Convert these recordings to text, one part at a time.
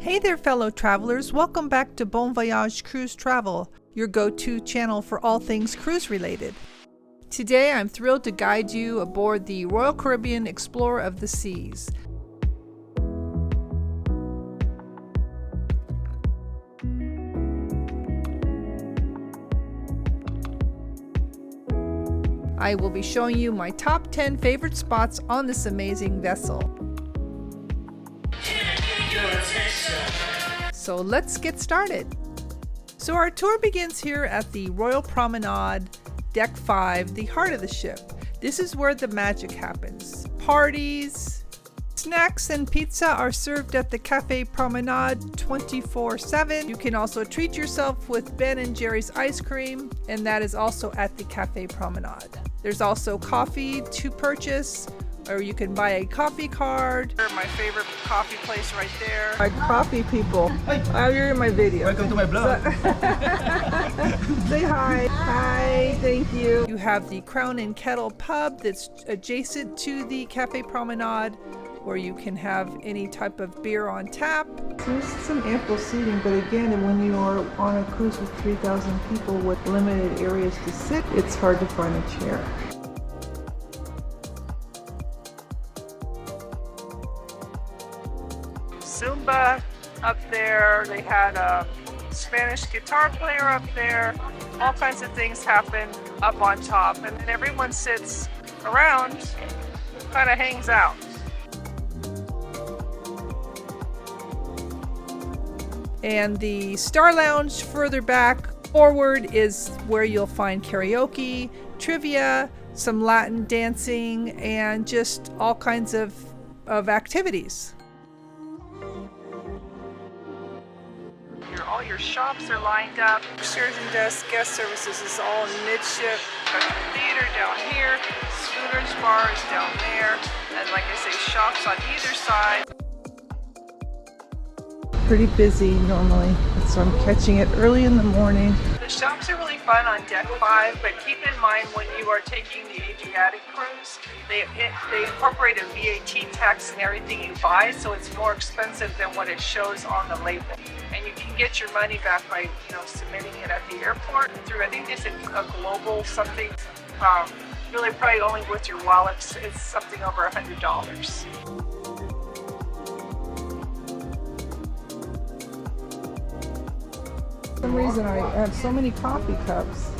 Hey there, fellow travelers. Welcome back to Bon Voyage Cruise Travel, your go-to channel for all things cruise related. Today, I'm thrilled to guide you aboard the Royal Caribbean Explorer of the Seas. I will be showing you my top 10 favorite spots on this amazing vessel. So let's get started. So our tour begins here at the Royal Promenade, Deck 5, the heart of the ship. This is where the magic happens. Parties, snacks and pizza are served at the Cafe Promenade 24/7. You can also treat yourself with Ben & Jerry's ice cream, and that is also at the Cafe Promenade. There's also coffee to purchase, or you can buy a coffee card. My favorite coffee place right there. My coffee people. Oh, you're in my video. Welcome to my blog. Say hi. Hi, thank you. You have the Crown and Kettle Pub that's adjacent to the Cafe Promenade, where you can have any type of beer on tap. There's some ample seating, but again, when you are on a cruise with 3,000 people with limited areas to sit, it's hard to find a chair. Zumba up there. They had a Spanish guitar player up there. All kinds of things happen up on top, and then everyone sits around, kind of hangs out. And the Star Lounge further back forward is where you'll find karaoke, trivia, some Latin dancing, and just all kinds of activities. All your shops are lined up. Excursion desk, guest services is all in midship. Got the theater down here, Scooters bar is down there, and like I say, shops on either side. Pretty busy normally, so I'm catching it early in the morning. The shops are really fun on Deck 5, but keep in mind when you are taking the Adriatic cruise, they incorporate a VAT tax in everything you buy, so it's more expensive than what it shows on the label. And you can get your money back by, submitting it at the airport through, I think it's a global something, really probably only with your wallet, it's something over $100. For some reason I have so many coffee cups.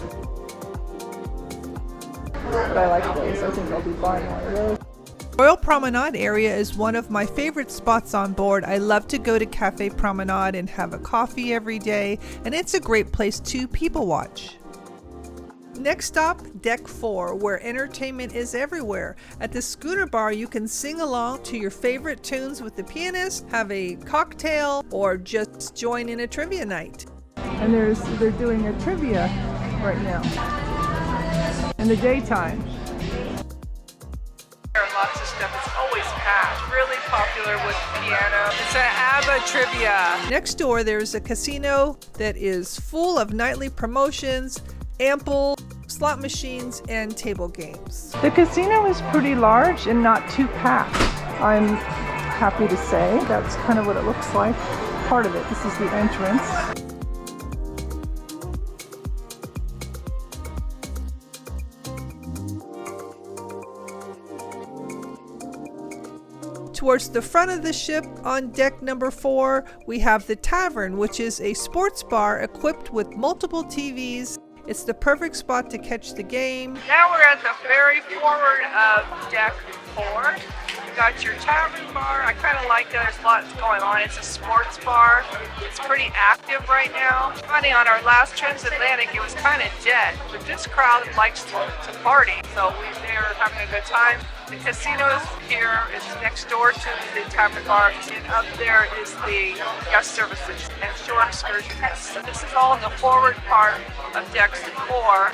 But I like those. I think I'll be buying one of those. Royal Promenade area is one of my favorite spots on board. I love to go to Cafe Promenade and have a coffee every day, and it's a great place to people watch. Next stop, Deck 4, where entertainment is everywhere. At the Scooter Bar, you can sing along to your favorite tunes with the pianist, have a cocktail, or just join in a trivia night. And they're doing a trivia right now in the daytime. There are lots of stuff. It's always packed. Really popular with piano. It's an ABBA trivia. Next door, there's a casino that is full of nightly promotions, ample slot machines, and table games. The casino is pretty large and not too packed. I'm happy to say that's kind of what it looks like. Part of it. This is the entrance. Towards the front of the ship on deck number 4, we have the Tavern, which is a sports bar equipped with multiple TVs. It's the perfect spot to catch the game. Now we're at the very forward of deck 4. You got your Tavern bar. I kind of like it. There's lots going on. It's a sports bar. It's pretty active right now. Funny, on our last transatlantic, it was kind of dead, but this crowd likes to party, so they're having a good time. The casino is here. It's next door to the Tavern bar, and up there is the guest services and shore excursions. So this is all in the forward part of decks 4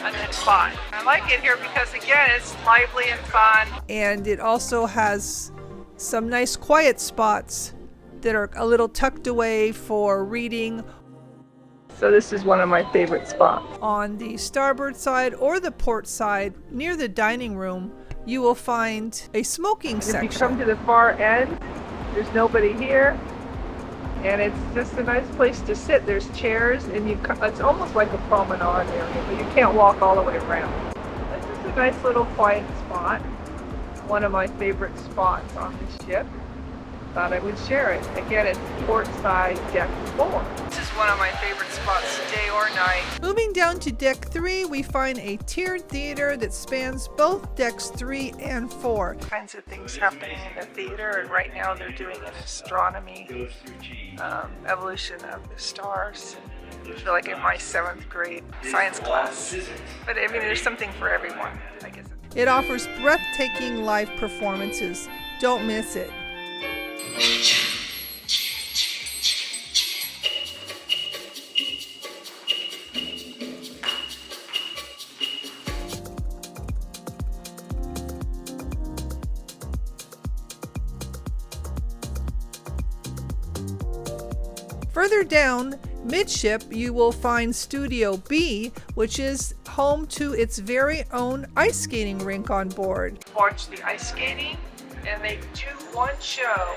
and then 5. I like it here because, again, it's lively and fun. And it also has some nice quiet spots that are a little tucked away for reading. So this is one of my favorite spots. On the starboard side or the port side, near the dining room, you will find a smoking section. If you come to the far end, there's nobody here. And it's just a nice place to sit. There's chairs, and it's almost like a promenade area, but you can't walk all the way around. It's just a nice little quiet spot. One of my favorite spots on the ship. Thought I would share it. Again, it's portside deck 4. This is one of my favorite spots, day or night. Moving down to deck 3, we find a tiered theater that spans both decks 3 and 4. Kinds of things happening in the theater, and right now they're doing an astronomy evolution of the stars. I feel like in my 7th grade science class. But I mean, there's something for everyone, I guess. It offers breathtaking live performances. Don't miss it. Further down, midship, you will find Studio B, which is home to its very own ice skating rink on board. Watch the ice skating, and they do one show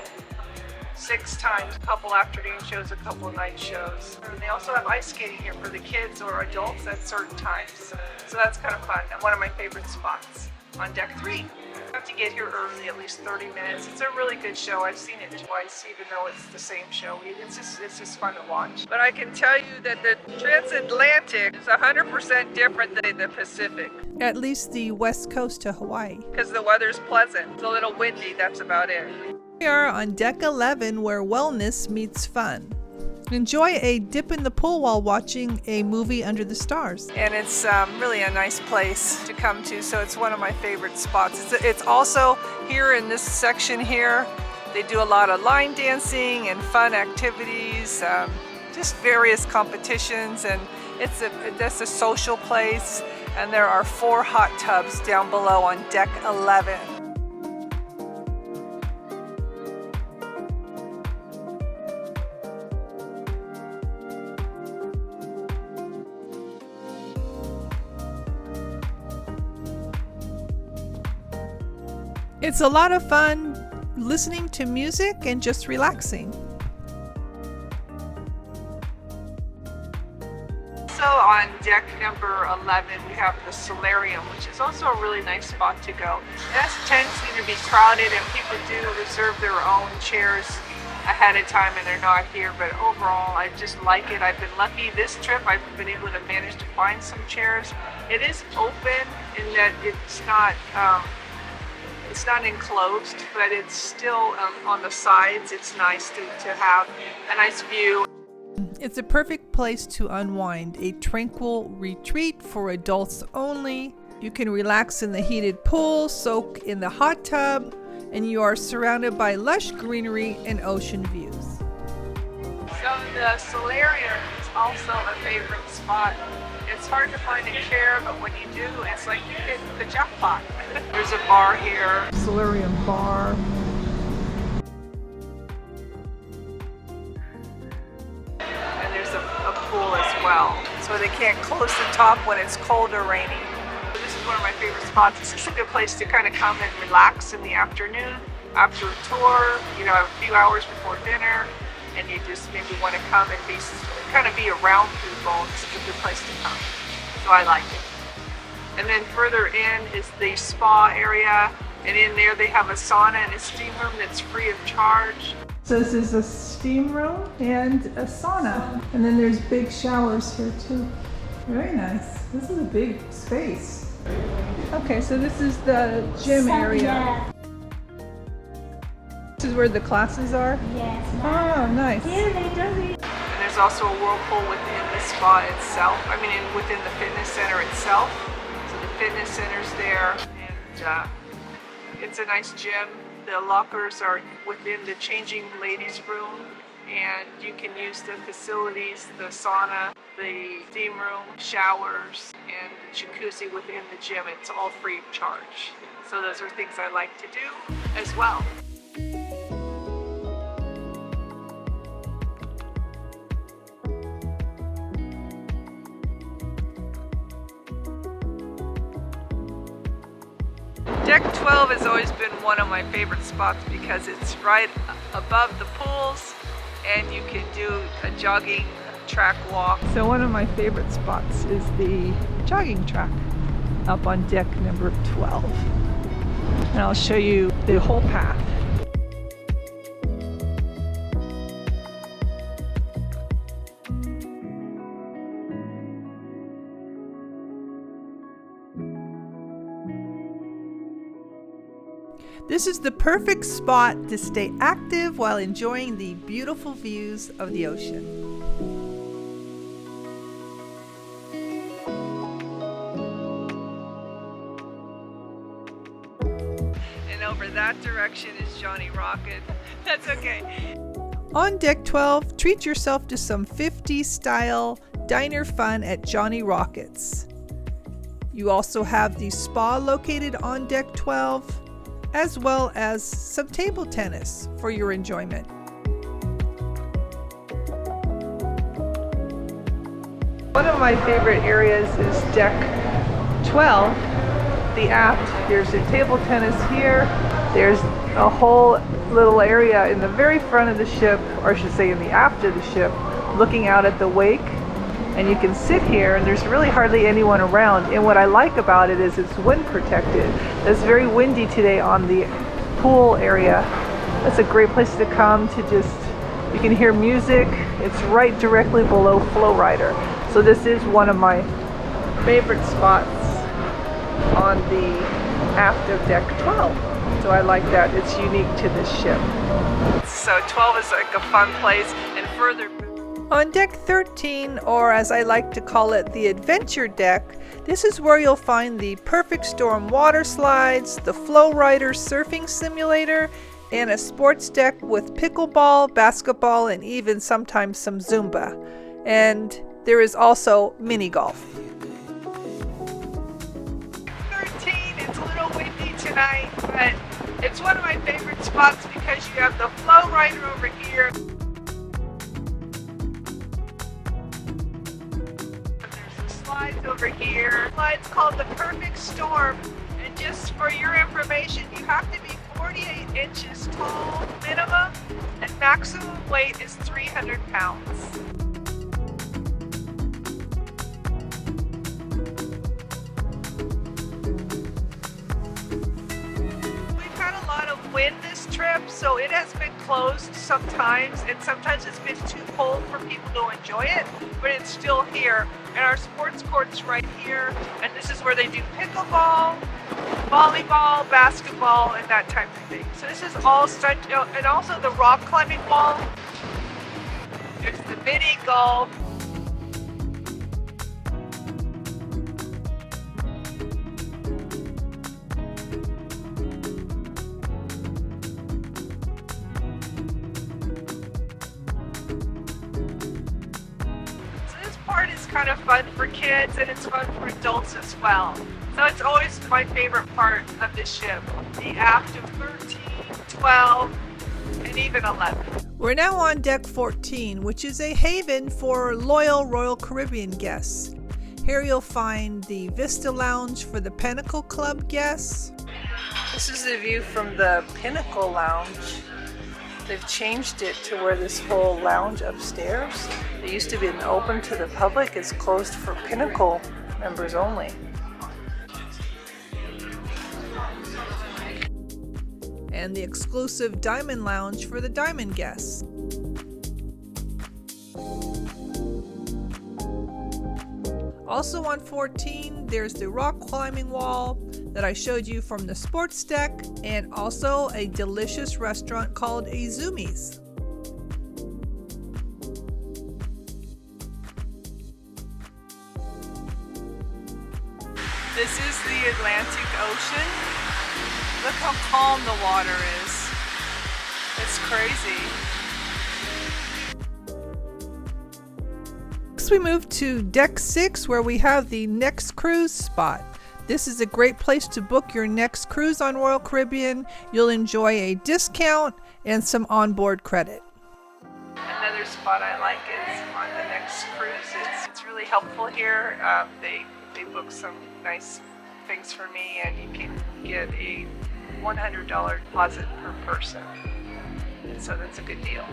6 times, a couple afternoon shows, a couple of night shows. And they also have ice skating here for the kids or adults at certain times. So that's kind of fun, and one of my favorite spots on deck 3. You have to get here early, at least 30 minutes. It's a really good show. I've seen it twice, even though it's the same show. It's just fun to watch. But I can tell you that the transatlantic is 100% different than the Pacific. At least the west coast to Hawaii. Because the weather's pleasant. It's a little windy, that's about it. We are on deck 11, where wellness meets fun. Enjoy a dip in the pool while watching a movie under the stars. And it's really a nice place to come to, so it's one of my favorite spots. It's also here in this section here, they do a lot of line dancing and fun activities, just various competitions, and that's a social place. And there are 4 hot tubs down below on deck 11. It's a lot of fun listening to music and just relaxing. So on deck number 11, we have the Solarium, which is also a really nice spot to go. It tends to be crowded, and people do reserve their own chairs ahead of time, and they're not here. But overall, I just like it. I've been lucky this trip. I've been able to manage to find some chairs. It is open in that it's not enclosed, but it's still on the sides. It's nice to have a nice view. It's a perfect place to unwind, a tranquil retreat for adults only. You can relax in the heated pool, soak in the hot tub, and you are surrounded by lush greenery and ocean views. So the Solarium is also a favorite spot. It's hard to find a chair, but when you do, it's like you hit the jackpot. There's a bar here. Solarium bar. And there's a pool as well. So they can't close the top when it's cold or rainy. So this is one of my favorite spots. This is a good place to kind of come and relax in the afternoon after a tour, a few hours before dinner, and you just maybe want to come and be around people. It's a good place to come. So I like it. And then further in is the spa area, and in there they have a sauna and a steam room that's free of charge. So this is a steam room and a sauna. And then there's big showers here too. Very nice. This is a big space. Okay, so this is the gym area. This is where the classes are? Yes. Oh, nice. And there's also a whirlpool within the spa itself. Within the fitness center itself. So the fitness center's there, and it's a nice gym. The lockers are within the changing ladies' room, and you can use the facilities, the sauna, the steam room, showers, and the jacuzzi within the gym. It's all free of charge. So those are things I like to do as well. Deck 12 has always been one of my favorite spots because it's right above the pools, and you can do a jogging track walk. So one of my favorite spots is the jogging track up on deck number 12. And I'll show you the whole path. This is the perfect spot to stay active while enjoying the beautiful views of the ocean. And over that direction is Johnny Rocket. That's okay. On deck 12, treat yourself to some 50s style diner fun at Johnny Rocket's. You also have the spa located on deck 12, as well as some table tennis for your enjoyment. One of my favorite areas is deck 12, the aft. There's a table tennis here. There's a whole little area in the very front of the ship, or I should say in the aft of the ship, looking out at the wake. And you can sit here and there's really hardly anyone around. And what I like about it is it's wind protected. It's very windy today on the pool area. That's a great place to come to you can hear music. It's right directly below Flowrider. So this is one of my favorite spots on the aft of deck 12. So I like that. It's unique to this ship. So 12 is like a fun place, and further on deck 13, or as I like to call it, the adventure deck, this is where you'll find the Perfect Storm water slides, the Flowrider surfing simulator, and a sports deck with pickleball, basketball, and even sometimes some Zumba. And there is also mini golf. 13, it's a little windy tonight, but it's one of my favorite spots because you have the Flowrider over here. Slides over here. Slide's called the Perfect Storm, and just for your information, you have to be 48 inches tall minimum, and maximum weight is 300 pounds. We've had a lot of wind this trip, so it has been closed sometimes, and sometimes it's been too cold for people to enjoy it, but it's still here. And our sports court's right here, and this is where they do pickleball, volleyball, basketball, and that type of thing. So this is all stunt, and also the rock climbing wall. There's the mini golf. Kind of fun for kids, and it's fun for adults as well. So it's always my favorite part of the ship, the aft of 13, 12, and even 11. We're now on deck 14, which is a haven for loyal Royal Caribbean guests. Here you'll find the Vista Lounge for the Pinnacle Club guests. This is the view from the Pinnacle Lounge. They've changed it to where this whole lounge upstairs, it used to be open to the public, is closed for Pinnacle members only. And the exclusive Diamond Lounge for the Diamond guests. Also on 14, there's the rock climbing wall that I showed you from the sports deck, and also a delicious restaurant called Izumi's. This is the Atlantic Ocean. Look how calm the water is. It's crazy. Next we move to deck 6, where we have the next cruise spot. This is a great place to book your next cruise on Royal Caribbean. You'll enjoy a discount and some onboard credit. Another spot I like is on the next cruise. It's really helpful here. They book some nice things for me, and you can get a $100 deposit per person. And so that's a good deal.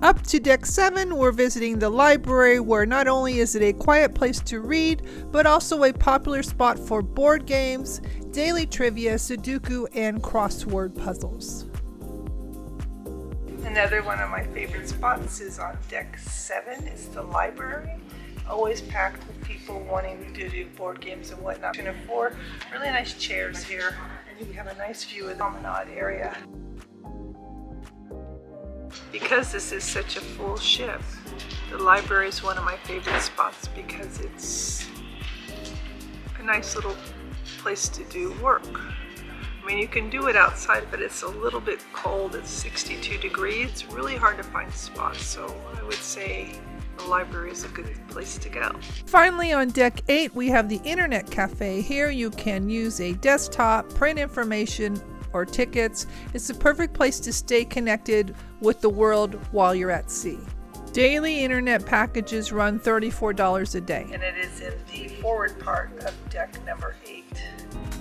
Up to deck 7, we're visiting the library, where not only is it a quiet place to read, but also a popular spot for board games, daily trivia, Sudoku, and crossword puzzles. Another one of my favorite spots is on deck 7. It's the library. Always packed with people wanting to do board games and whatnot. And 4 really nice chairs here, and you have a nice view of the promenade area. Because this is such a full ship, the library is one of my favorite spots because it's a nice little place to do work. I mean, you can do it outside, but it's a little bit cold. It's 62 degrees. It's really hard to find spots, so I would say the library is a good place to go. Finally, on deck 8, we have the Internet Cafe. Here you can use a desktop, print information, or tickets. It's the perfect place to stay connected with the world while you're at sea. Daily internet packages run $34 a day. And it is in the forward part of deck number 8.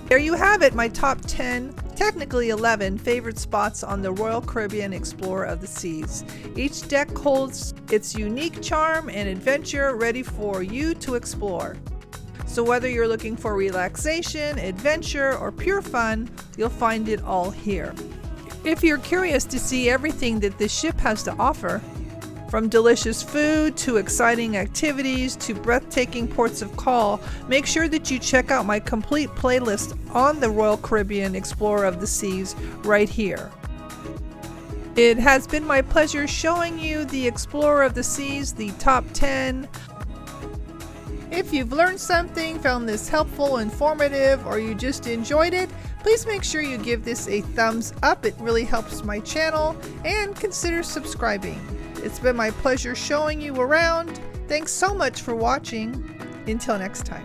There you have it, my top 10, technically 11, favorite spots on the Royal Caribbean Explorer of the Seas. Each deck holds its unique charm and adventure ready for you to explore. So whether you're looking for relaxation, adventure, or pure fun, you'll find it all here. If you're curious to see everything that this ship has to offer, from delicious food to exciting activities to breathtaking ports of call, make sure that you check out my complete playlist on the Royal Caribbean Explorer of the Seas right here. It has been my pleasure showing you the Explorer of the Seas, the top 10. If you've learned something, found this helpful, informative, or you just enjoyed it, please make sure you give this a thumbs up. It really helps my channel, and consider subscribing. It's been my pleasure showing you around. Thanks so much for watching. Until next time.